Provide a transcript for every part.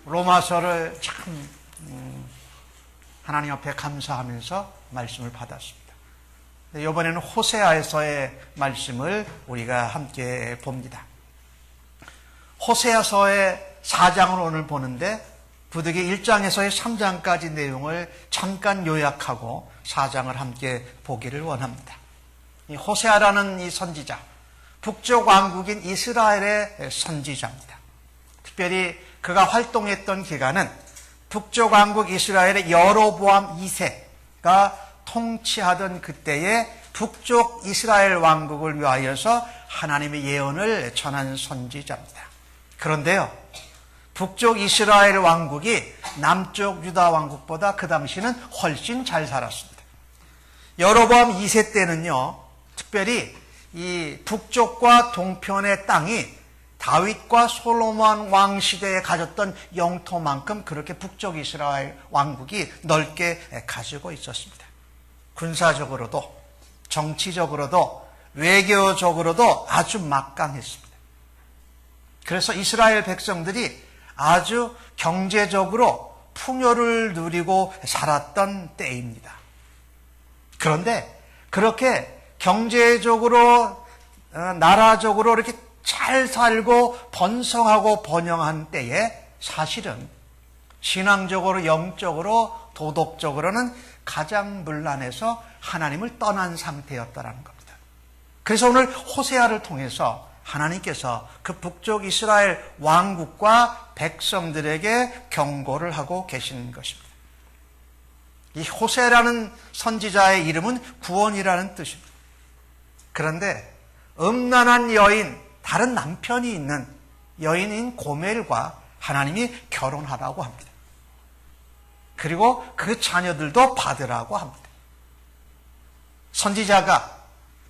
로마서를 참 하나님 앞에 감사하면서 말씀을 받았습니다. 이번에는 호세아서의 말씀을 우리가 함께 봅니다. 호세아서의 4장을 오늘 보는데 부득이 1장에서의 3장까지 내용을 잠깐 요약하고 4장을 함께 보기를 원합니다. 이 호세아라는 이 선지자, 북쪽 왕국인 이스라엘의 선지자입니다. 특별히 그가 활동했던 기간은 북쪽 왕국 이스라엘의 여로보암 2세가 통치하던 그때의 북쪽 이스라엘 왕국을 위하여서 하나님의 예언을 전한 선지자입니다. 그런데요, 북쪽 이스라엘 왕국이 남쪽 유다 왕국보다 그 당시는 훨씬 잘 살았습니다. 여로보암 2세 때는요, 특별히 이 북쪽과 동편의 땅이 다윗과 솔로몬 왕 시대에 가졌던 영토만큼 그렇게 북쪽 이스라엘 왕국이 넓게 가지고 있었습니다. 군사적으로도 정치적으로도 외교적으로도 아주 막강했습니다. 그래서 이스라엘 백성들이 아주 경제적으로 풍요를 누리고 살았던 때입니다. 그런데 그렇게 경제적으로 나라적으로 이렇게 잘 살고 번성하고 번영한 때에 사실은 신앙적으로, 영적으로, 도덕적으로는 가장 문란해서 하나님을 떠난 상태였다는 겁니다. 그래서 오늘 호세아를 통해서 하나님께서 그 북쪽 이스라엘 왕국과 백성들에게 경고를 하고 계시는 것입니다. 이 호세라는 선지자의 이름은 구원이라는 뜻입니다. 그런데 음란한 여인, 다른 남편이 있는 여인인 고멜과 하나님이 결혼하라고 합니다. 그리고 그 자녀들도 받으라고 합니다. 선지자가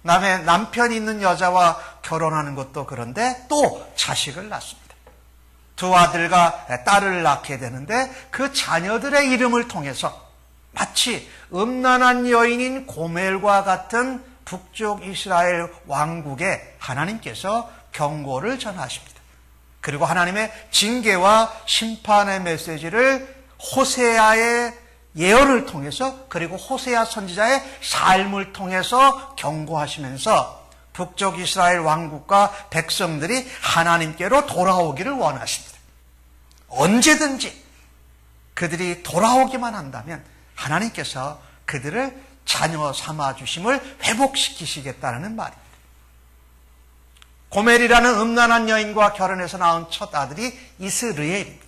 남의 남편이 있는 여자와 결혼하는 것도 그런데 또 자식을 낳습니다. 두 아들과 딸을 낳게 되는데 그 자녀들의 이름을 통해서 마치 음란한 여인인 고멜과 같은 북쪽 이스라엘 왕국에 하나님께서 경고를 전하십니다. 그리고 하나님의 징계와 심판의 메시지를 호세아의 예언을 통해서 그리고 호세아 선지자의 삶을 통해서 경고하시면서 북쪽 이스라엘 왕국과 백성들이 하나님께로 돌아오기를 원하십니다. 언제든지 그들이 돌아오기만 한다면 하나님께서 그들을 자녀 삼아주심을 회복시키시겠다는 말입니다. 고멜이라는 음란한 여인과 결혼해서 낳은 첫 아들이 이스르엘입니다.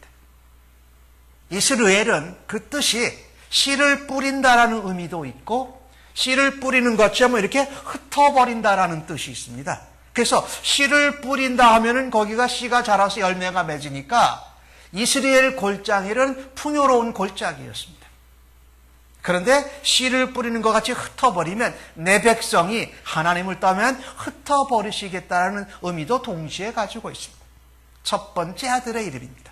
이스르엘은 그 뜻이 씨를 뿌린다라는 의미도 있고 씨를 뿌리는 것처럼 이렇게 흩어버린다라는 뜻이 있습니다. 그래서 씨를 뿌린다 하면은 거기가 씨가 자라서 열매가 맺으니까 이스라엘 골짜기는 풍요로운 골짜기였습니다. 그런데 씨를 뿌리는 것 같이 흩어버리면 내 백성이 하나님을 떠나면 흩어버리시겠다는 의미도 동시에 가지고 있습니다. 첫 번째 아들의 이름입니다.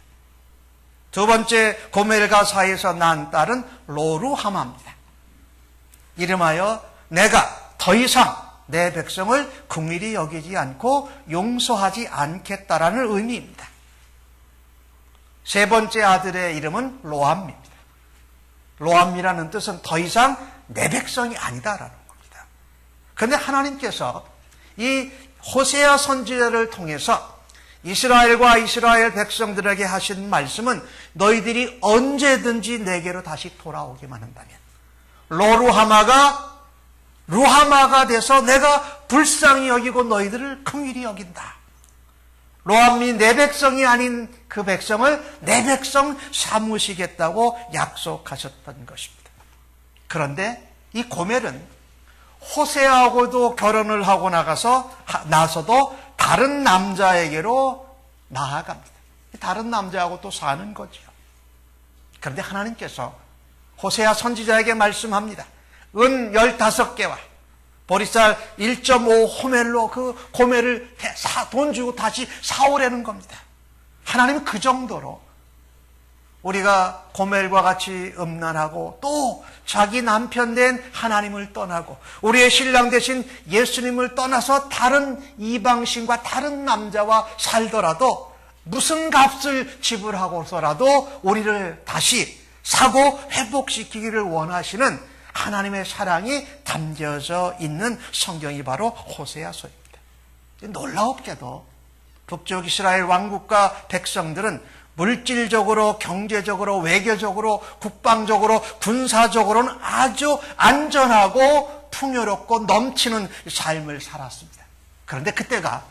두 번째 고멜과 사이에서 난 딸은 로루하마입니다. 이름하여 내가 더 이상 내 백성을 긍휼히 여기지 않고 용서하지 않겠다라는 의미입니다. 세 번째 아들의 이름은 로암입니다. 로암이라는 뜻은 더 이상 내 백성이 아니다라는 겁니다. 그런데 하나님께서 이 호세아 선지자를 통해서 이스라엘과 이스라엘 백성들에게 하신 말씀은 너희들이 언제든지 내게로 다시 돌아오기만 한다면 루하마가 돼서 내가 불쌍히 여기고 너희들을 긍휼히 여긴다. 로암이 내 백성이 아닌 그 백성을 내 백성 삼으시겠다고 약속하셨던 것입니다. 그런데 이 고멜은 호세아하고도 결혼을 하고 나서도 다른 남자에게로 나아갑니다. 다른 남자하고 또 사는 거죠. 그런데 하나님께서 호세아 선지자에게 말씀합니다. 은 15개와 보리쌀 1.5 호멜로 그 고멜을 돈 주고 다시 사오라는 겁니다. 하나님은 그 정도로 우리가 고멜과 같이 음란하고 또 자기 남편 된 하나님을 떠나고 우리의 신랑 되신 예수님을 떠나서 다른 이방신과 다른 남자와 살더라도 무슨 값을 지불하고서라도 우리를 다시 사고 회복시키기를 원하시는 하나님의 사랑이 담겨져 있는 성경이 바로 호세아서입니다. 놀라웠게도 북쪽 이스라엘 왕국과 백성들은 물질적으로, 경제적으로, 외교적으로, 국방적으로, 군사적으로는 아주 안전하고 풍요롭고 넘치는 삶을 살았습니다. 그런데 그때가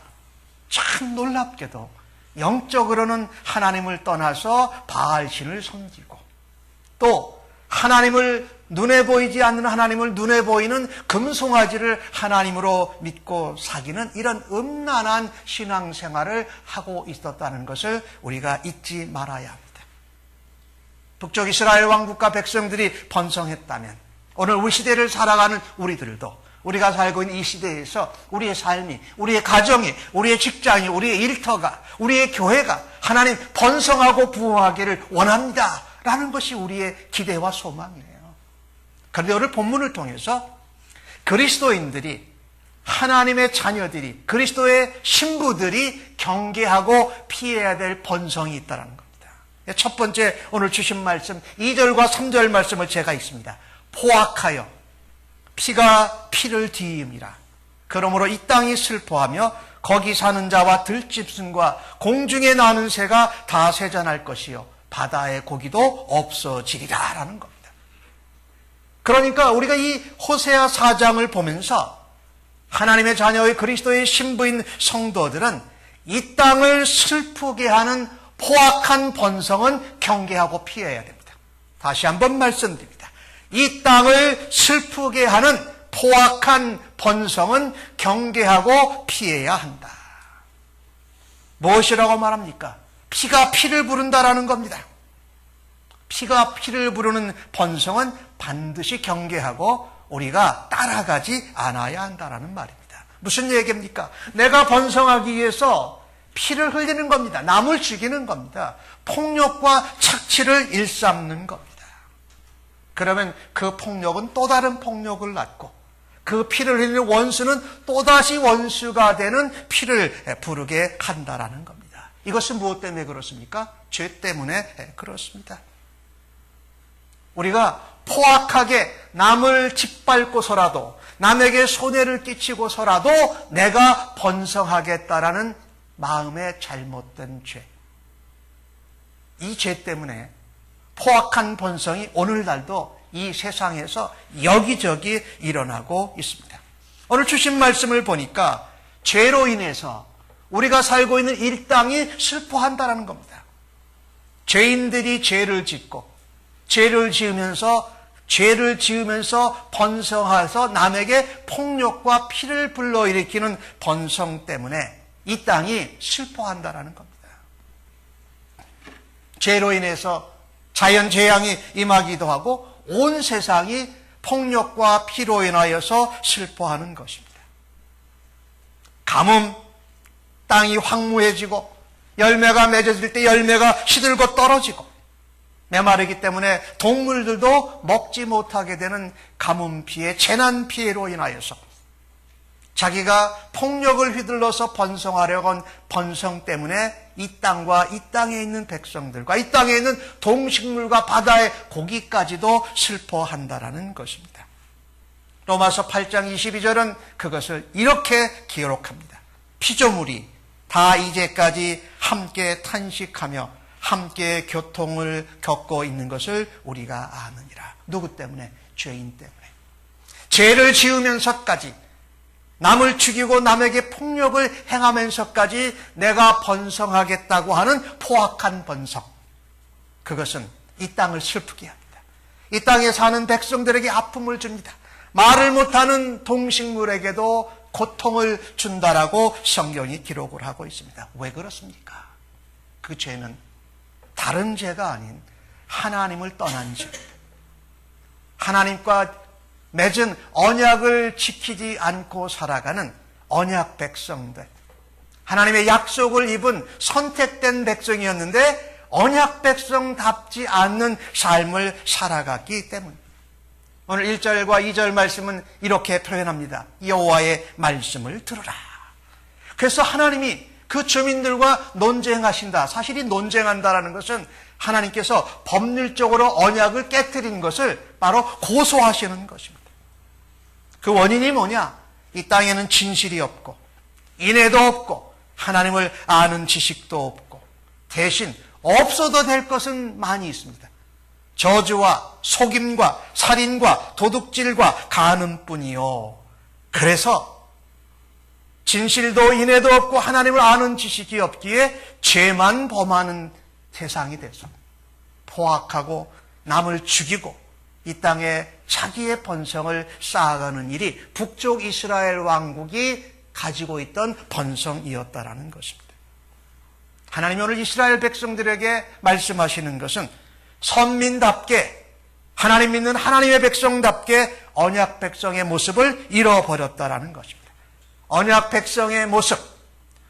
참 놀랍게도 영적으로는 하나님을 떠나서 바알신을 섬기고 또 하나님을 눈에 보이지 않는 하나님을 눈에 보이는 금송아지를 하나님으로 믿고 사귀는 이런 음란한 신앙생활을 하고 있었다는 것을 우리가 잊지 말아야 합니다. 북쪽 이스라엘 왕국과 백성들이 번성했다면 오늘 우리 시대를 살아가는 우리들도 우리가 살고 있는 이 시대에서 우리의 삶이, 우리의 가정이, 우리의 직장이, 우리의 일터가, 우리의 교회가 하나님 번성하고 부흥하기를 원합니다 라는 것이 우리의 기대와 소망이에요. 그런데 오늘 본문을 통해서 그리스도인들이, 하나님의 자녀들이, 그리스도의 신부들이 경계하고 피해야 될 번성이 있다는 겁니다. 첫 번째 오늘 주신 말씀 2절과 3절 말씀을 제가 읽습니다. 포악하여 피가 피를 뒤임이라. 그러므로 이 땅이 슬퍼하며 거기 사는 자와 들짐승과 공중에 나는 새가 다 세잔할 것이요 바다의 고기도 없어지리라 라는 겁니다. 그러니까 우리가 이 호세아 4장을 보면서 하나님의 자녀의 그리스도의 신부인 성도들은 이 땅을 슬프게 하는 포악한 번성은 경계하고 피해야 됩니다. 다시 한번 말씀드립니다. 이 땅을 슬프게 하는 포악한 번성은 경계하고 피해야 한다. 무엇이라고 말합니까? 피가 피를 부른다라는 겁니다. 피가 피를 부르는 번성은 반드시 경계하고 우리가 따라가지 않아야 한다라는 말입니다. 무슨 얘기입니까? 내가 번성하기 위해서 피를 흘리는 겁니다. 남을 죽이는 겁니다. 폭력과 착취를 일삼는 겁니다. 그러면 그 폭력은 또 다른 폭력을 낳고 그 피를 흘리는 원수는 또다시 원수가 되는 피를 부르게 한다라는 겁니다. 이것은 무엇 때문에 그렇습니까? 죄 때문에 그렇습니다. 우리가 포악하게 남을 짓밟고서라도 남에게 손해를 끼치고서라도 내가 번성하겠다라는 마음의 잘못된 죄. 이 죄 때문에 포악한 번성이 오늘날도 이 세상에서 여기저기 일어나고 있습니다. 오늘 주신 말씀을 보니까 죄로 인해서 우리가 살고 있는 이 땅이 슬퍼한다는 겁니다. 죄인들이 죄를 짓고 죄를 지으면서 번성해서 남에게 폭력과 피를 불러일으키는 번성 때문에 이 땅이 슬퍼한다라는 겁니다. 죄로 인해서 자연재앙이 임하기도 하고 온 세상이 폭력과 피로 인하여서 슬퍼하는 것입니다. 가뭄, 땅이 황무해지고 열매가 맺어질 때 열매가 시들고 떨어지고 메마르기 때문에 동물들도 먹지 못하게 되는 가뭄 피해, 재난 피해로 인하여서 자기가 폭력을 휘둘러서 번성하려고 한 번성 때문에 이 땅과 이 땅에 있는 백성들과 이 땅에 있는 동식물과 바다의 고기까지도 슬퍼한다라는 것입니다. 로마서 8장 22절은 그것을 이렇게 기록합니다. 피조물이 다 이제까지 함께 탄식하며 함께 교통을 겪고 있는 것을 우리가 아느니라. 누구 때문에? 죄인 때문에. 죄를 지으면서까지 남을 죽이고 남에게 폭력을 행하면서까지 내가 번성하겠다고 하는 포악한 번성. 그것은 이 땅을 슬프게 합니다. 이 땅에 사는 백성들에게 아픔을 줍니다. 말을 못하는 동식물에게도 고통을 준다라고 성경이 기록을 하고 있습니다. 왜 그렇습니까? 그 죄는 다른 죄가 아닌 하나님을 떠난 죄. 하나님과 맺은 언약을 지키지 않고 살아가는 언약 백성들. 하나님의 약속을 입은 선택된 백성이었는데 언약 백성답지 않는 삶을 살아갔기 때문입니다. 오늘 1절과 2절 말씀은 이렇게 표현합니다. 여호와의 말씀을 들으라. 그래서 하나님이 그 주민들과 논쟁하신다. 사실 이 논쟁한다라는 것은 하나님께서 법률적으로 언약을 깨뜨린 것을 바로 고소하시는 것입니다. 그 원인이 뭐냐? 이 땅에는 진실이 없고 인애도 없고 하나님을 아는 지식도 없고 대신 없어도 될 것은 많이 있습니다. 저주와 속임과 살인과 도둑질과 간음뿐이요. 그래서 진실도 인애도 없고 하나님을 아는 지식이 없기에 죄만 범하는 세상이 돼서 포악하고 남을 죽이고 이 땅에 자기의 번성을 쌓아가는 일이 북쪽 이스라엘 왕국이 가지고 있던 번성이었다라는 것입니다. 하나님이 오늘 이스라엘 백성들에게 말씀하시는 것은 선민답게 하나님 믿는 하나님의 백성답게 언약 백성의 모습을 잃어버렸다라는 것입니다. 언약 백성의 모습,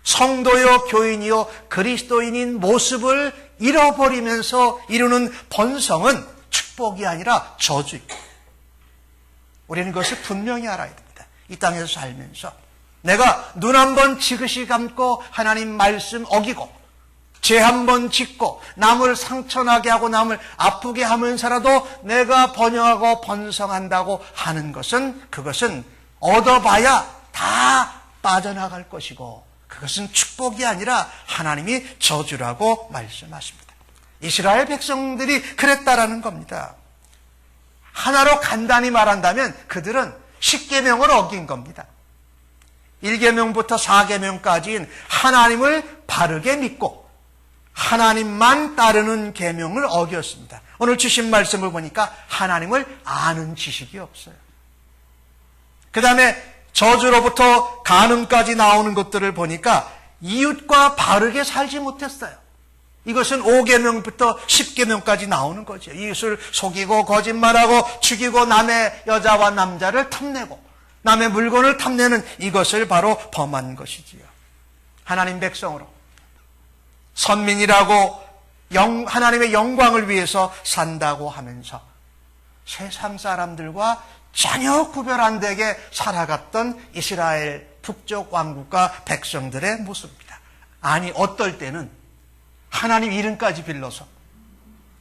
성도요 교인이요 그리스도인인 모습을 잃어버리면서 이루는 번성은 축복이 아니라 저주입니다. 우리는 그것을 분명히 알아야 됩니다. 이 땅에서 살면서 내가 눈 한 번 지그시 감고 하나님 말씀 어기고 죄 한 번 짓고 남을 상처나게 하고 남을 아프게 하면서라도 내가 번영하고 번성한다고 하는 것은 그것은 얻어봐야 다 빠져나갈 것이고 그것은 축복이 아니라 하나님이 저주라고 말씀하십니다. 이스라엘 백성들이 그랬다라는 겁니다. 하나로 간단히 말한다면 그들은 10계명을 어긴 겁니다. 1계명부터 4계명까지인 하나님을 바르게 믿고 하나님만 따르는 계명을 어겼습니다. 오늘 주신 말씀을 보니까 하나님을 아는 지식이 없어요. 그 다음에 저주로부터 간음까지 나오는 것들을 보니까 이웃과 바르게 살지 못했어요. 이것은 5계명부터 10계명까지 나오는 거죠. 이웃을 속이고 거짓말하고 죽이고 남의 여자와 남자를 탐내고 남의 물건을 탐내는 이것을 바로 범한 것이지요. 하나님 백성으로 선민이라고 하나님의 영광을 위해서 산다고 하면서 세상 사람들과 전혀 구별 안 되게 살아갔던 이스라엘 북쪽 왕국과 백성들의 모습입니다. 아니 어떨 때는 하나님 이름까지 빌러서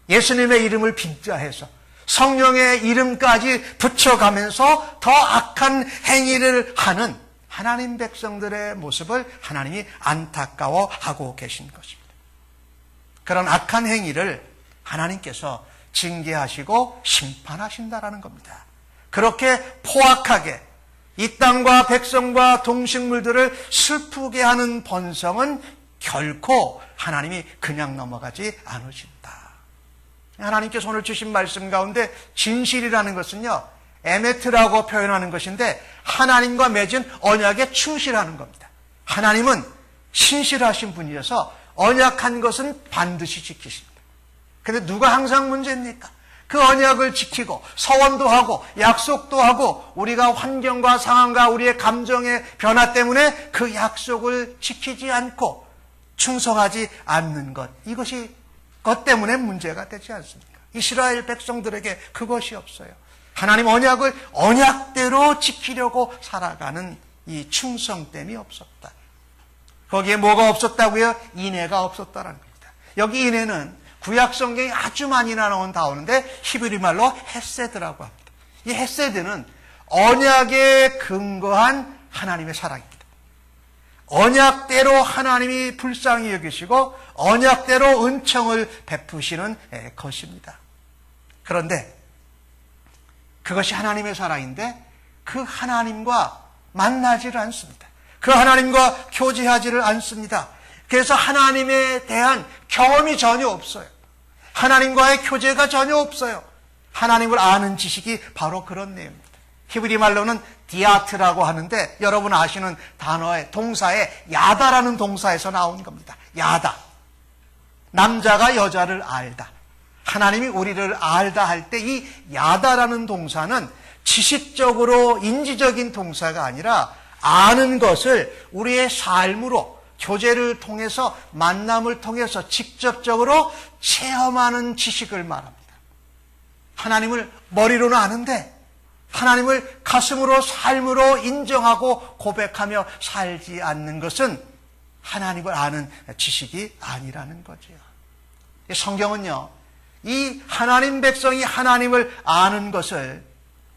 예수님의 이름을 빙자해서 성령의 이름까지 붙여가면서 더 악한 행위를 하는 하나님 백성들의 모습을 하나님이 안타까워하고 계신 것입니다. 그런 악한 행위를 하나님께서 징계하시고 심판하신다라는 겁니다. 그렇게 포악하게 이 땅과 백성과 동식물들을 슬프게 하는 번성은 결코 하나님이 그냥 넘어가지 않으신다. 하나님께서 오늘 주신 말씀 가운데 진실이라는 것은요, 에메트라고 표현하는 것인데 하나님과 맺은 언약에 충실하는 겁니다. 하나님은 신실하신 분이어서 언약한 것은 반드시 지키십니다. 그런데 누가 항상 문제입니까? 그 언약을 지키고 서원도 하고 약속도 하고 우리가 환경과 상황과 우리의 감정의 변화 때문에 그 약속을 지키지 않고 충성하지 않는 것, 이것이 그것 때문에 문제가 되지 않습니까? 이스라엘 백성들에게 그것이 없어요. 하나님 언약을 언약대로 지키려고 살아가는 이 충성됨이 없었다. 거기에 뭐가 없었다고요? 인애가 없었다는 겁니다. 여기 인애는 구약 성경이 아주 많이 나오는 단어인데 히브리 말로 헤세드라고 합니다. 이 헤세드는 언약에 근거한 하나님의 사랑입니다. 언약대로 하나님이 불쌍히 여기시고 언약대로 은총을 베푸시는 것입니다. 그런데 그것이 하나님의 사랑인데 그 하나님과 만나지를 않습니다. 그 하나님과 교제하지를 않습니다. 그래서 하나님에 대한 경험이 전혀 없어요. 하나님과의 교제가 전혀 없어요. 하나님을 아는 지식이 바로 그런 내용입니다. 히브리 말로는 디아트라고 하는데 여러분 아시는 단어의 동사의 야다라는 동사에서 나온 겁니다. 야다. 남자가 여자를 알다. 하나님이 우리를 알다 할 때 이 야다라는 동사는 지식적으로 인지적인 동사가 아니라 아는 것을 우리의 삶으로 교제를 통해서 만남을 통해서 직접적으로 체험하는 지식을 말합니다. 하나님을 머리로는 아는데 하나님을 가슴으로 삶으로 인정하고 고백하며 살지 않는 것은 하나님을 아는 지식이 아니라는 거죠. 성경은요, 이 하나님 백성이 하나님을 아는 것을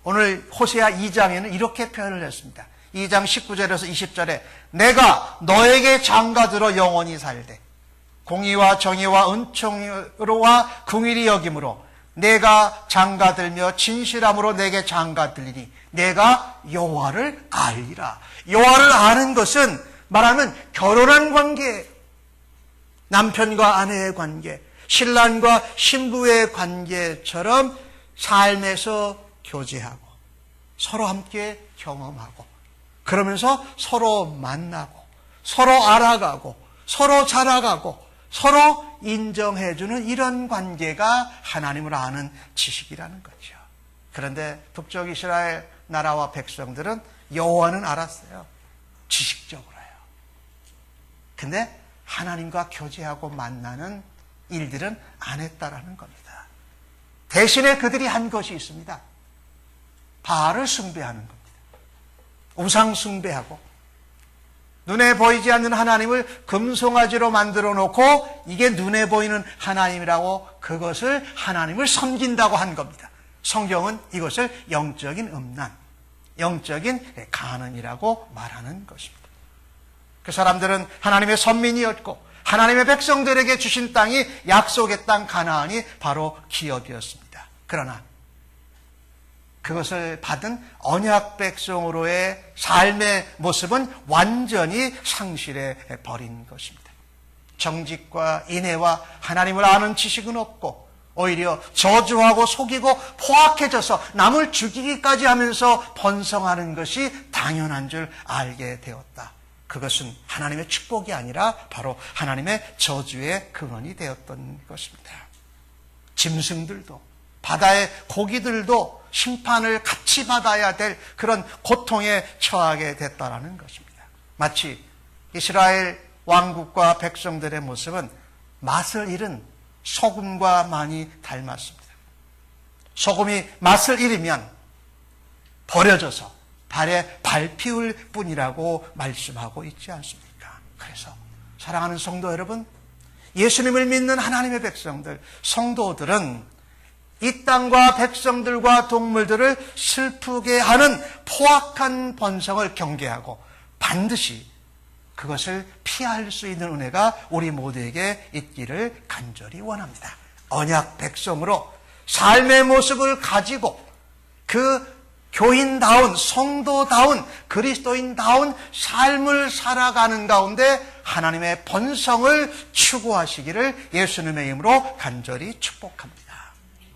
오늘 호세아 2장에는 이렇게 표현을 했습니다. 2장 19절에서 20절에 내가 너에게 장가들어 영원히 살되 공의와 정의와 은총으로와 긍휼히 여김으로 내가 장가들며 진실함으로 내게 장가들리니 내가 여호와를 알리라. 여호와를 아는 것은 말하면 결혼한 관계, 남편과 아내의 관계, 신랑과 신부의 관계처럼 삶에서 교제하고 서로 함께 경험하고 그러면서 서로 만나고 서로 알아가고 서로 자라가고 서로 인정해주는 이런 관계가 하나님을 아는 지식이라는 거죠. 그런데 북쪽 이스라엘 나라와 백성들은 여호와는 알았어요. 지식적으로요. 근데 하나님과 교제하고 만나는 일들은 안 했다라는 겁니다. 대신에 그들이 한 것이 있습니다. 바알을 숭배하는 겁니다. 우상 숭배하고 눈에 보이지 않는 하나님을 금송아지로 만들어 놓고 이게 눈에 보이는 하나님이라고 그것을 하나님을 섬긴다고 한 겁니다. 성경은 이것을 영적인 음란, 영적인 간음이라고 말하는 것입니다. 그 사람들은 하나님의 선민이었고 하나님의 백성들에게 주신 땅이 약속의 땅 가나안이 바로 기업이었습니다. 그러나 그것을 받은 언약 백성으로의 삶의 모습은 완전히 상실해 버린 것입니다. 정직과 인애와 하나님을 아는 지식은 없고 오히려 저주하고 속이고 포악해져서 남을 죽이기까지 하면서 번성하는 것이 당연한 줄 알게 되었다. 그것은 하나님의 축복이 아니라 바로 하나님의 저주의 근원이 되었던 것입니다. 짐승들도 바다의 고기들도 심판을 같이 받아야 될 그런 고통에 처하게 됐다는 것입니다. 마치 이스라엘 왕국과 백성들의 모습은 맛을 잃은 소금과 많이 닮았습니다. 소금이 맛을 잃으면 버려져서 발에 밟히울 뿐이라고 말씀하고 있지 않습니까? 그래서 사랑하는 성도 여러분, 예수님을 믿는 하나님의 백성들, 성도들은 이 땅과 백성들과 동물들을 슬프게 하는 포악한 번성을 경계하고 반드시 그것을 피할 수 있는 은혜가 우리 모두에게 있기를 간절히 원합니다. 언약 백성으로 삶의 모습을 가지고 그 교인다운, 성도다운, 그리스도인다운 삶을 살아가는 가운데 하나님의 번성을 추구하시기를 예수님의 이름으로 간절히 축복합니다.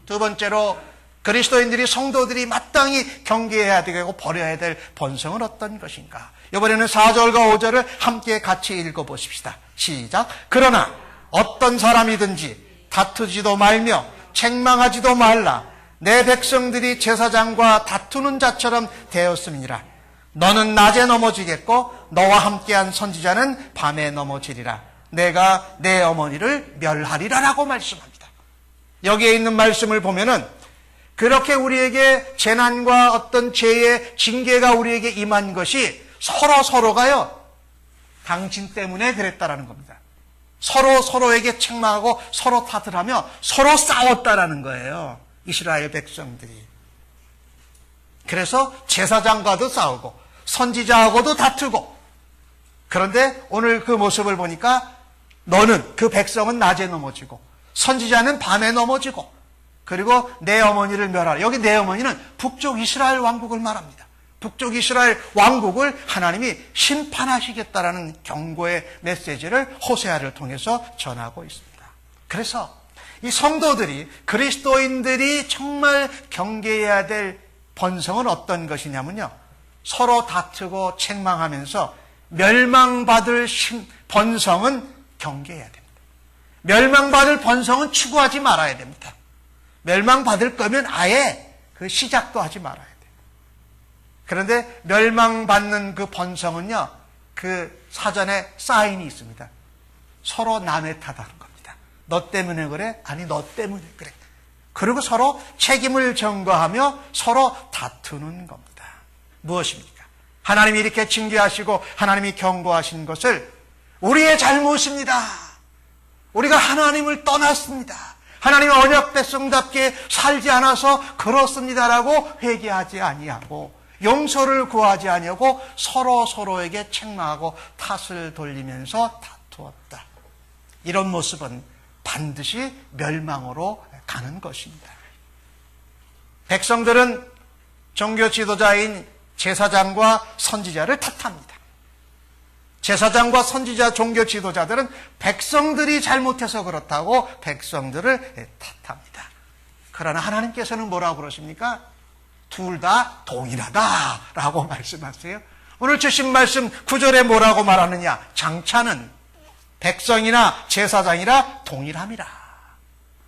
두 번째로 그리스도인들이 성도들이 마땅히 경계해야 되고 버려야 될 번성은 어떤 것인가? 이번에는 4절과 5절을 함께 같이 읽어보십시다. 시작. 그러나 어떤 사람이든지 다투지도 말며 책망하지도 말라. 내 백성들이 제사장과 다투는 자처럼 되었음이니라. 너는 낮에 넘어지겠고 너와 함께한 선지자는 밤에 넘어지리라. 내가 내 어머니를 멸하리라라고 말씀합니다. 여기에 있는 말씀을 보면은 그렇게 우리에게 재난과 어떤 죄의 징계가 우리에게 임한 것이 서로가요 당신 때문에 그랬다라는 겁니다. 서로에게 책망하고 서로 탓을 하며 서로 싸웠다라는 거예요. 이스라엘 백성들이. 그래서 제사장과도 싸우고 선지자하고도 다투고. 그런데 오늘 그 모습을 보니까 너는, 그 백성은 낮에 넘어지고 선지자는 밤에 넘어지고 그리고 내 어머니를 멸하라. 여기 내 어머니는 북쪽 이스라엘 왕국을 말합니다. 북쪽 이스라엘 왕국을 하나님이 심판하시겠다라는 경고의 메시지를 호세아를 통해서 전하고 있습니다. 그래서 이 성도들이, 그리스도인들이 정말 경계해야 될 번성은 어떤 것이냐면요, 서로 다투고 책망하면서 멸망받을 번성은 경계해야 됩니다. 멸망받을 번성은 추구하지 말아야 됩니다. 멸망받을 거면 아예 그 시작도 하지 말아야 돼요. 그런데 멸망받는 그 번성은요, 그 사전에 사인이 있습니다. 서로 남의 탓하는 겁니다. 너 때문에 그래? 아니 너 때문에 그래. 그리고 서로 책임을 전가하며 서로 다투는 겁니다. 무엇입니까? 하나님이 이렇게 징계하시고 하나님이 경고하신 것을 우리의 잘못입니다. 우리가 하나님을 떠났습니다. 하나님의 언약 백성답게 살지 않아서 그렇습니다라고 회개하지 아니하고 용서를 구하지 아니하고 서로에게 책망하고 탓을 돌리면서 다투었다. 이런 모습은 반드시 멸망으로 가는 것입니다. 백성들은 종교 지도자인 제사장과 선지자를 탓합니다. 제사장과 선지자 종교 지도자들은 백성들이 잘못해서 그렇다고 백성들을 탓합니다. 그러나 하나님께서는 뭐라고 그러십니까? 둘 다 동일하다라고 말씀하세요. 오늘 주신 말씀 9절에 뭐라고 말하느냐? 장차는 백성이나 제사장이라 동일함이라.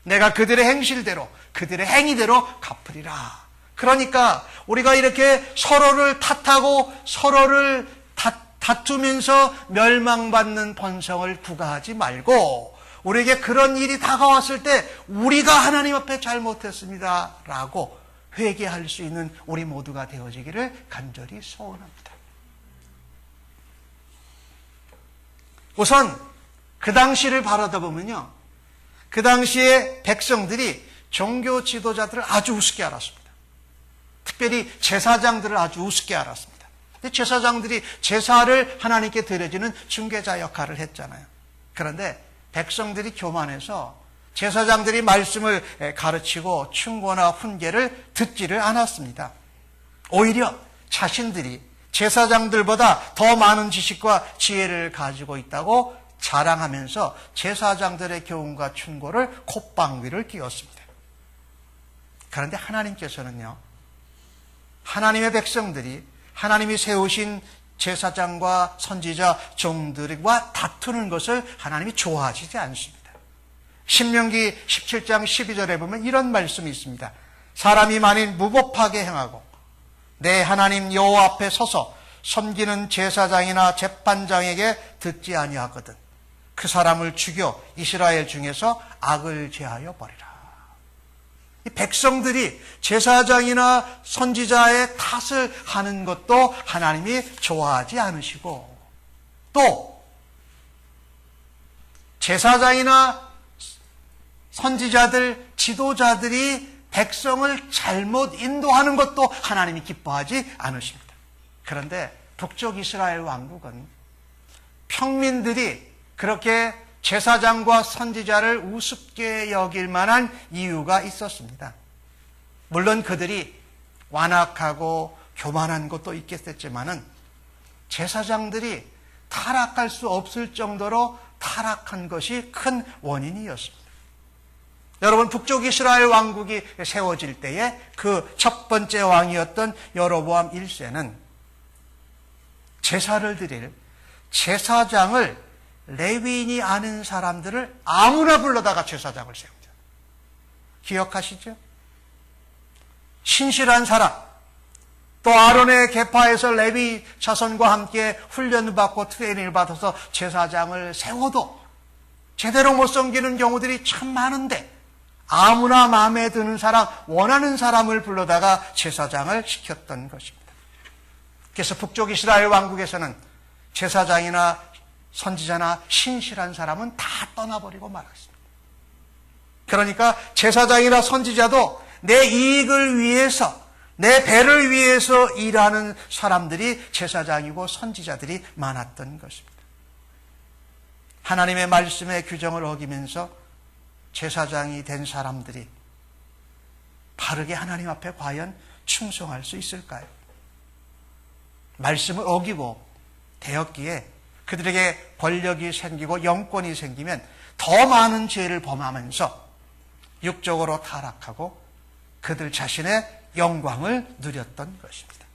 내가 그들의 행실대로 그들의 행위대로 갚으리라. 그러니까 우리가 이렇게 서로를 탓하고 서로를 다투면서 멸망받는 번성을 구가하지 말고 우리에게 그런 일이 다가왔을 때 우리가 하나님 앞에 잘못했습니다 라고 회개할 수 있는 우리 모두가 되어지기를 간절히 소원합니다. 우선 그 당시를 바라다 보면요, 그 당시에 백성들이 종교 지도자들을 아주 우습게 알았습니다. 특별히 제사장들을 아주 우습게 알았습니다. 근데 제사장들이 제사를 하나님께 드려지는 중개자 역할을 했잖아요. 그런데 백성들이 교만해서 제사장들이 말씀을 가르치고 충고나 훈계를 듣지를 않았습니다. 오히려 자신들이 제사장들보다 더 많은 지식과 지혜를 가지고 있다고 자랑하면서 제사장들의 교훈과 충고를 콧방귀를 뀌었습니다. 그런데 하나님께서는요, 하나님의 백성들이 하나님이 세우신 제사장과 선지자 종들과 다투는 것을 하나님이 좋아하시지 않습니다. 신명기 17장 12절에 보면 이런 말씀이 있습니다. 사람이 만일 무법하게 행하고 내 하나님 여호와 앞에 서서 섬기는 제사장이나 재판장에게 듣지 아니하거든 그 사람을 죽여 이스라엘 중에서 악을 제하여 버리라. 이 백성들이 제사장이나 선지자의 탓을 하는 것도 하나님이 좋아하지 않으시고, 또 제사장이나 선지자들, 지도자들이 백성을 잘못 인도하는 것도 하나님이 기뻐하지 않으십니다. 그런데 북쪽 이스라엘 왕국은 평민들이 그렇게 제사장과 선지자를 우습게 여길 만한 이유가 있었습니다. 물론 그들이 완악하고 교만한 것도 있겠지만은 제사장들이 타락할 수 없을 정도로 타락한 것이 큰 원인이었습니다. 여러분, 북쪽 이스라엘 왕국이 세워질 때에 그 첫 번째 왕이었던 여로보암 1세는 제사를 드릴 제사장을 레위인이 아는 사람들을 아무나 불러다가 제사장을 세웁니다. 기억하시죠? 신실한 사람, 또 아론의 계파에서 레위 자손과 함께 훈련을 받고 트레이닝을 받아서 제사장을 세워도 제대로 못 섬기는 경우들이 참 많은데 아무나 마음에 드는 사람, 원하는 사람을 불러다가 제사장을 시켰던 것입니다. 그래서 북쪽 이스라엘 왕국에서는 제사장이나 선지자나 신실한 사람은 다 떠나버리고 말았습니다. 그러니까 제사장이나 선지자도 내 이익을 위해서, 내 배를 위해서 일하는 사람들이 제사장이고 선지자들이 많았던 것입니다. 하나님의 말씀의 규정을 어기면서 제사장이 된 사람들이 바르게 하나님 앞에 과연 충성할 수 있을까요? 말씀을 어기고 되었기에 그들에게 권력이 생기고 영권이 생기면 더 많은 죄를 범하면서 육적으로 타락하고 그들 자신의 영광을 누렸던 것입니다.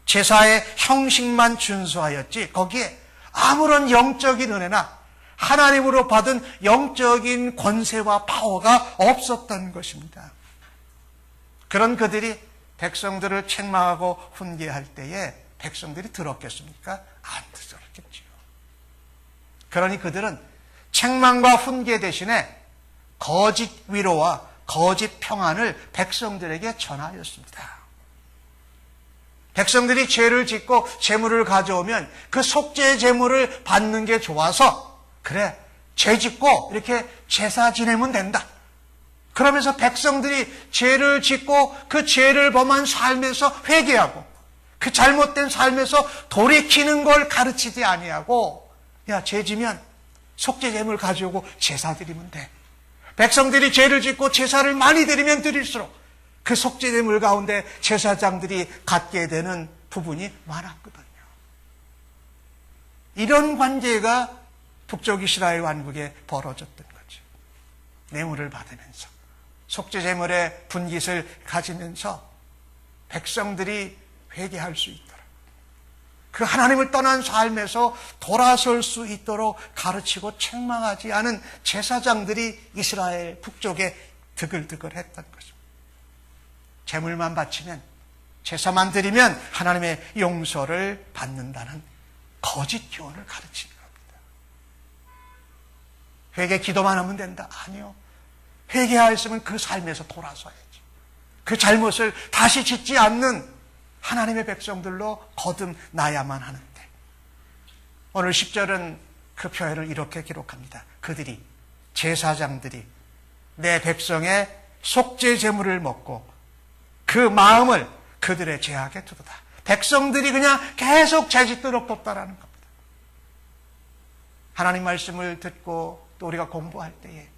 제사의 형식만 준수하였지 거기에 아무런 영적인 은혜나 하나님으로 받은 영적인 권세와 파워가 없었던 것입니다. 그런 그들이 백성들을 책망하고 훈계할 때에 백성들이 들었겠습니까? 안 들었겠지요. 그러니 그들은 책망과 훈계 대신에 거짓 위로와 거짓 평안을 백성들에게 전하였습니다. 백성들이 죄를 짓고 재물을 가져오면 그 속죄 재물을 받는 게 좋아서 그래, 죄 짓고 이렇게 제사 지내면 된다. 그러면서 백성들이 죄를 짓고 그 죄를 범한 삶에서 회개하고 그 잘못된 삶에서 돌이키는 걸 가르치지 아니하고, 야, 죄 지면 속죄 재물 가져오고 제사 드리면 돼. 백성들이 죄를 짓고 제사를 많이 드리면 드릴수록 그 속죄 재물 가운데 제사장들이 갖게 되는 부분이 많았거든요. 이런 관계가 북쪽 이스라엘 왕국에 벌어졌던 거죠. 뇌물을 받으면서 속죄 제물의 분깃을 가지면서 백성들이 회개할 수 있도록, 그 하나님을 떠난 삶에서 돌아설 수 있도록 가르치고 책망하지 않은 제사장들이 이스라엘 북쪽에 드글드글 했던 거죠. 제물만 바치면, 제사만 드리면 하나님의 용서를 받는다는 거짓 교훈을 가르치는 겁니다. 회개 기도만 하면 된다? 아니요. 회개하였으면 그 삶에서 돌아서야지. 그 잘못을 다시 짓지 않는 하나님의 백성들로 거듭나야만 하는데, 오늘 10절은 그 표현을 이렇게 기록합니다. 그들이, 제사장들이 내 백성의 속죄 제물을 먹고 그 마음을 그들의 죄악에 두도다. 백성들이 그냥 계속 죄짓도록 뒀다라는 겁니다. 하나님 말씀을 듣고 또 우리가 공부할 때에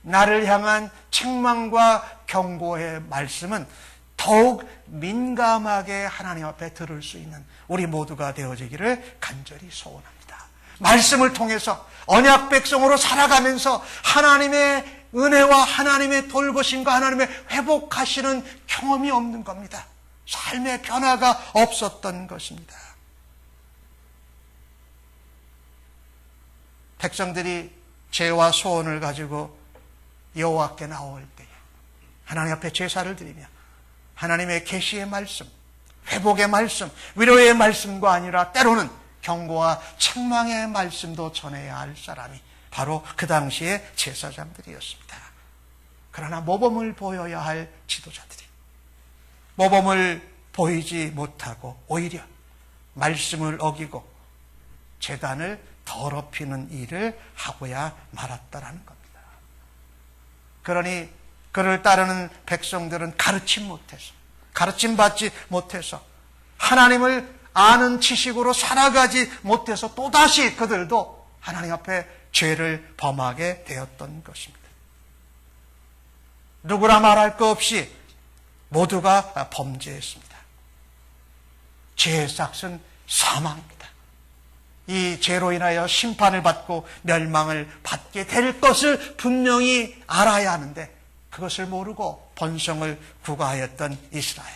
나를 향한 책망과 경고의 말씀은 더욱 민감하게 하나님 앞에 들을 수 있는 우리 모두가 되어지기를 간절히 소원합니다. 말씀을 통해서 언약 백성으로 살아가면서 하나님의 은혜와 하나님의 돌보심과 하나님의 회복하시는 경험이 없는 겁니다. 삶의 변화가 없었던 것입니다. 백성들이 죄와 소원을 가지고 여호와께 나올 때에 하나님 앞에 제사를 드리며 하나님의 계시의 말씀, 회복의 말씀, 위로의 말씀과 아니라 때로는 경고와 책망의 말씀도 전해야 할 사람이 바로 그 당시의 제사장들이었습니다. 그러나 모범을 보여야 할 지도자들이 모범을 보이지 못하고 오히려 말씀을 어기고 제단을 더럽히는 일을 하고야 말았다라는 겁니다. 그러니 그를 따르는 백성들은 가르침 받지 못해서 하나님을 아는 지식으로 살아가지 못해서 또다시 그들도 하나님 앞에 죄를 범하게 되었던 것입니다. 누구라 말할 것 없이 모두가 범죄했습니다. 죄의 삭은 사망입니다. 이 죄로 인하여 심판을 받고 멸망을 받게 될 것을 분명히 알아야 하는데 그것을 모르고 번성을 구가하였던 이스라엘.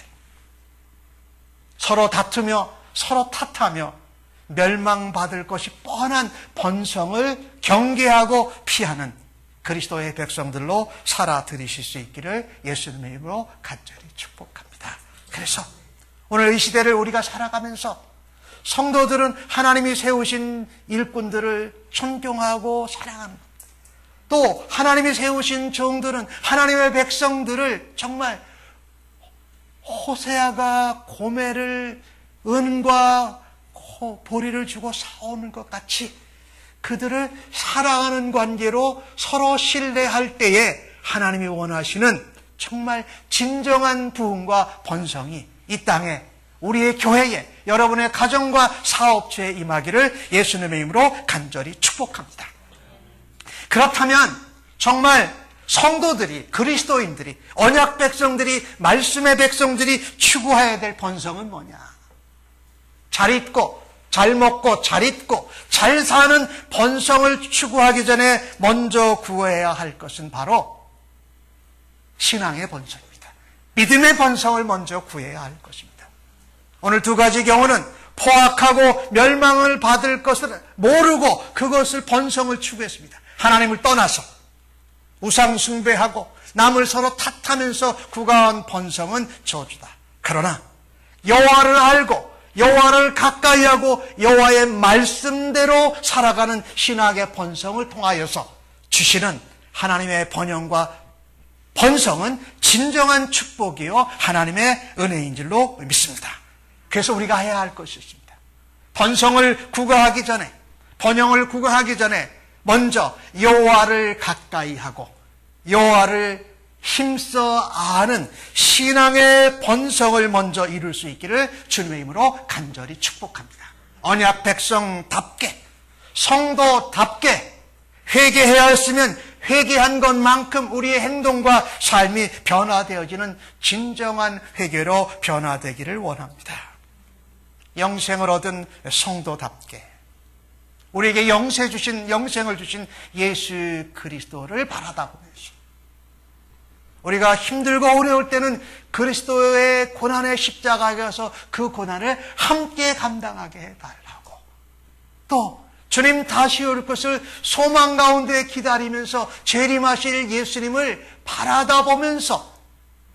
서로 다투며 서로 탓하며 멸망받을 것이 뻔한 번성을 경계하고 피하는 그리스도의 백성들로 살아들이실 수 있기를 예수님의 이름으로 간절히 축복합니다. 그래서 오늘 이 시대를 우리가 살아가면서 성도들은 하나님이 세우신 일꾼들을 존경하고 사랑하는 겁니다. 또 하나님이 세우신 종들은 하나님의 백성들을 정말 호세아가 고멜을 은과 보리를 주고 사오는 것 같이 그들을 사랑하는 관계로 서로 신뢰할 때에 하나님이 원하시는 정말 진정한 부흥과 번성이 이 땅에 우리의 교회에 여러분의 가정과 사업체에 임하기를 예수님의 이름으로 간절히 축복합니다. 그렇다면 정말 성도들이, 그리스도인들이, 언약 백성들이, 말씀의 백성들이 추구해야 될 번성은 뭐냐? 잘 있고 잘 먹고 잘 입고 잘 사는 번성을 추구하기 전에 먼저 구해야 할 것은 바로 신앙의 번성입니다. 믿음의 번성을 먼저 구해야 할 것입니다. 오늘 두 가지 경우는 포악하고 멸망을 받을 것을 모르고 그것을 번성을 추구했습니다. 하나님을 떠나서 우상 숭배하고 남을 서로 탓하면서 구가한 번성은 저주다. 그러나 여호와를 알고 여호와를 가까이하고 여호와의 말씀대로 살아가는 신학의 번성을 통하여서 주시는 하나님의 번영과 번성은 진정한 축복이요 하나님의 은혜인 줄로 믿습니다. 그래서 우리가 해야 할 것이 있습니다. 번성을 구가하기 전에, 번영을 구가하기 전에 먼저 여호와를 가까이하고 여호와를 힘써 아는 신앙의 번성을 먼저 이룰 수 있기를 주님의 이름으로 간절히 축복합니다. 언약 백성답게, 성도답게 회개해야 했으면 회개한 것만큼 우리의 행동과 삶이 변화되어지는 진정한 회개로 변화되기를 원합니다. 영생을 얻은 성도답게 우리에게 영생을 주신 예수 그리스도를 바라다 보면서 우리가 힘들고 어려울 때는 그리스도의 고난의 십자가에 가서 그 고난을 함께 감당하게 해달라고, 또 주님 다시 올 것을 소망 가운데 기다리면서 재림하실 예수님을 바라다 보면서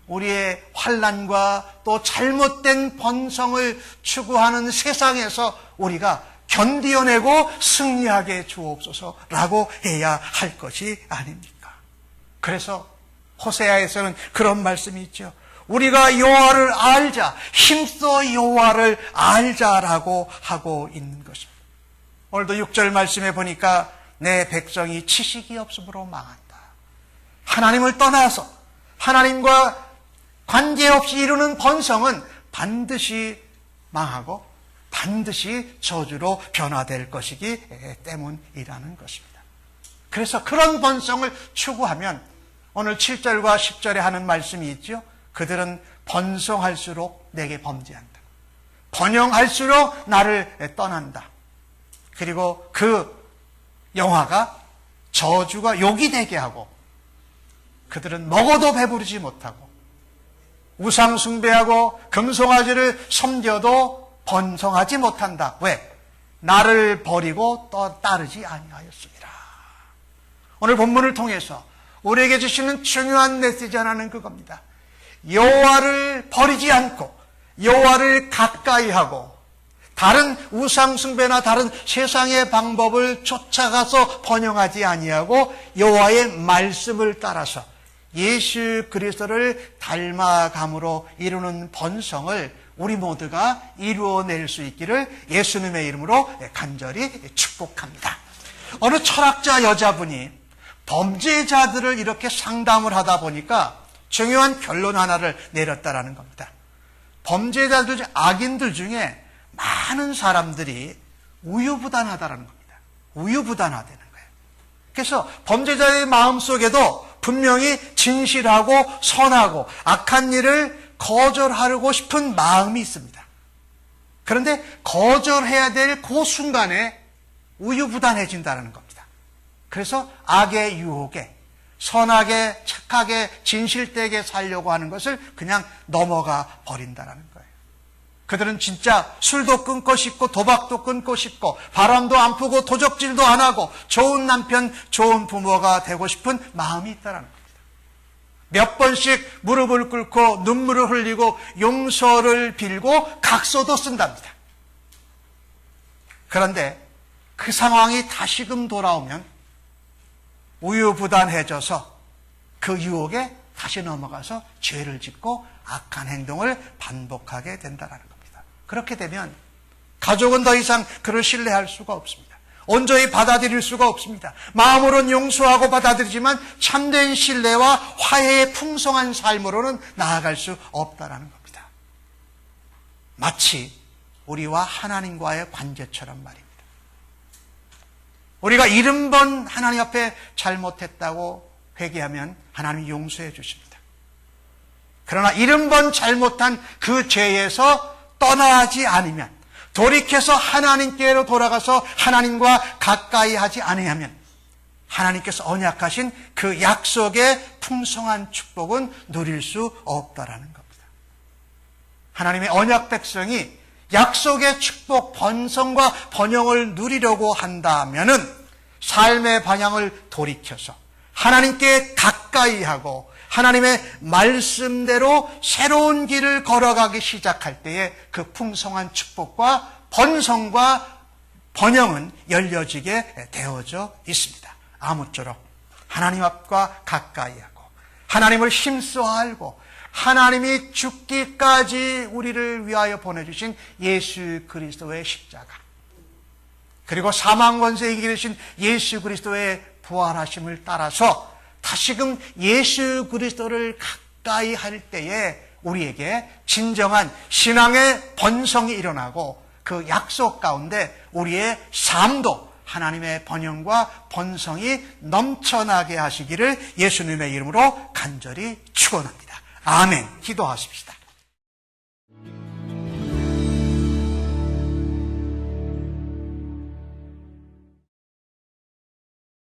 우리의 환난과 또 잘못된 번성을 추구하는 세상에서 우리가 견디어내고 승리하게 주옵소서라고 해야 할 것이 아닙니까? 그래서 호세아에서는 그런 말씀이 있죠. 우리가 여호와를 알자, 힘써 여호와를 알자라고 하고 있는 것입니다. 오늘도 6절 말씀에 보니까 내 백성이 지식이 없으므로 망한다. 하나님을 떠나서 하나님과 관계없이 이루는 번성은 반드시 망하고 반드시 저주로 변화될 것이기 때문이라는 것입니다. 그래서 그런 번성을 추구하면 오늘 7절과 10절에 하는 말씀이 있죠. 그들은 번성할수록 내게 범죄한다. 번영할수록 나를 떠난다. 그리고 그 영화가 저주가 욕이 되게 하고 그들은 먹어도 배부르지 못하고 우상 숭배하고 금송아지를 섬겨도 번성하지 못한다. 왜? 나를 버리고 또 따르지 아니하였습니다. 오늘 본문을 통해서 우리에게 주시는 중요한 메시지 하나는 그겁니다. 여호와를 버리지 않고 여호와를 가까이하고 다른 우상 숭배나 다른 세상의 방법을 쫓아가서 번영하지 아니하고 여호와의 말씀을 따라서 예수 그리스도를 닮아감으로 이루는 번성을 우리 모두가 이루어낼 수 있기를 예수님의 이름으로 간절히 축복합니다. 어느 철학자 여자분이 범죄자들을 이렇게 상담을 하다 보니까 중요한 결론 하나를 내렸다라는 겁니다. 범죄자들, 악인들 중에 많은 사람들이 우유부단하다라는 겁니다. 우유부단하다는 거예요. 그래서 범죄자의 마음속에도 분명히 진실하고 선하고 악한 일을 거절하고 싶은 마음이 있습니다. 그런데 거절해야 될 그 순간에 우유부단해진다는 겁니다. 그래서 악의 유혹에 선하게 착하게 진실되게 살려고 하는 것을 그냥 넘어가 버린다는 거예요. 그들은 진짜 술도 끊고 싶고 도박도 끊고 싶고 바람도 안 피고 도적질도 안 하고 좋은 남편, 좋은 부모가 되고 싶은 마음이 있다는 겁니다. 몇 번씩 무릎을 꿇고 눈물을 흘리고 용서를 빌고 각서도 쓴답니다. 그런데 그 상황이 다시금 돌아오면 우유부단해져서 그 유혹에 다시 넘어가서 죄를 짓고 악한 행동을 반복하게 된다는 겁니다. 그렇게 되면 가족은 더 이상 그를 신뢰할 수가 없습니다. 온전히 받아들일 수가 없습니다. 마음으로는 용서하고 받아들이지만 참된 신뢰와 화해의 풍성한 삶으로는 나아갈 수 없다는 겁니다. 마치 우리와 하나님과의 관계처럼 말입니다. 우리가 70번 하나님 앞에 잘못했다고 회개하면 하나님이 용서해 주십니다. 그러나 70번 잘못한 그 죄에서 떠나지 않으면, 돌이켜서 하나님께로 돌아가서 하나님과 가까이 하지 않으면 하나님께서 언약하신 그 약속의 풍성한 축복은 누릴 수 없다라는 겁니다. 하나님의 언약 백성이 약속의 축복, 번성과 번영을 누리려고 한다면은 삶의 방향을 돌이켜서 하나님께 가까이 하고 하나님의 말씀대로 새로운 길을 걸어가기 시작할 때에 그 풍성한 축복과 번성과 번영은 열려지게 되어져 있습니다. 아무쪼록 하나님 앞과 가까이 하고 하나님을 힘써 알고 하나님이 죽기까지 우리를 위하여 보내주신 예수 그리스도의 십자가, 그리고 사망 권세에 이기신 예수 그리스도의 부활하심을 따라서 다시금 예수 그리스도를 가까이 할 때에 우리에게 진정한 신앙의 번성이 일어나고 그 약속 가운데 우리의 삶도 하나님의 번영과 번성이 넘쳐나게 하시기를 예수님의 이름으로 간절히 축원합니다. 아멘. 기도하십시다.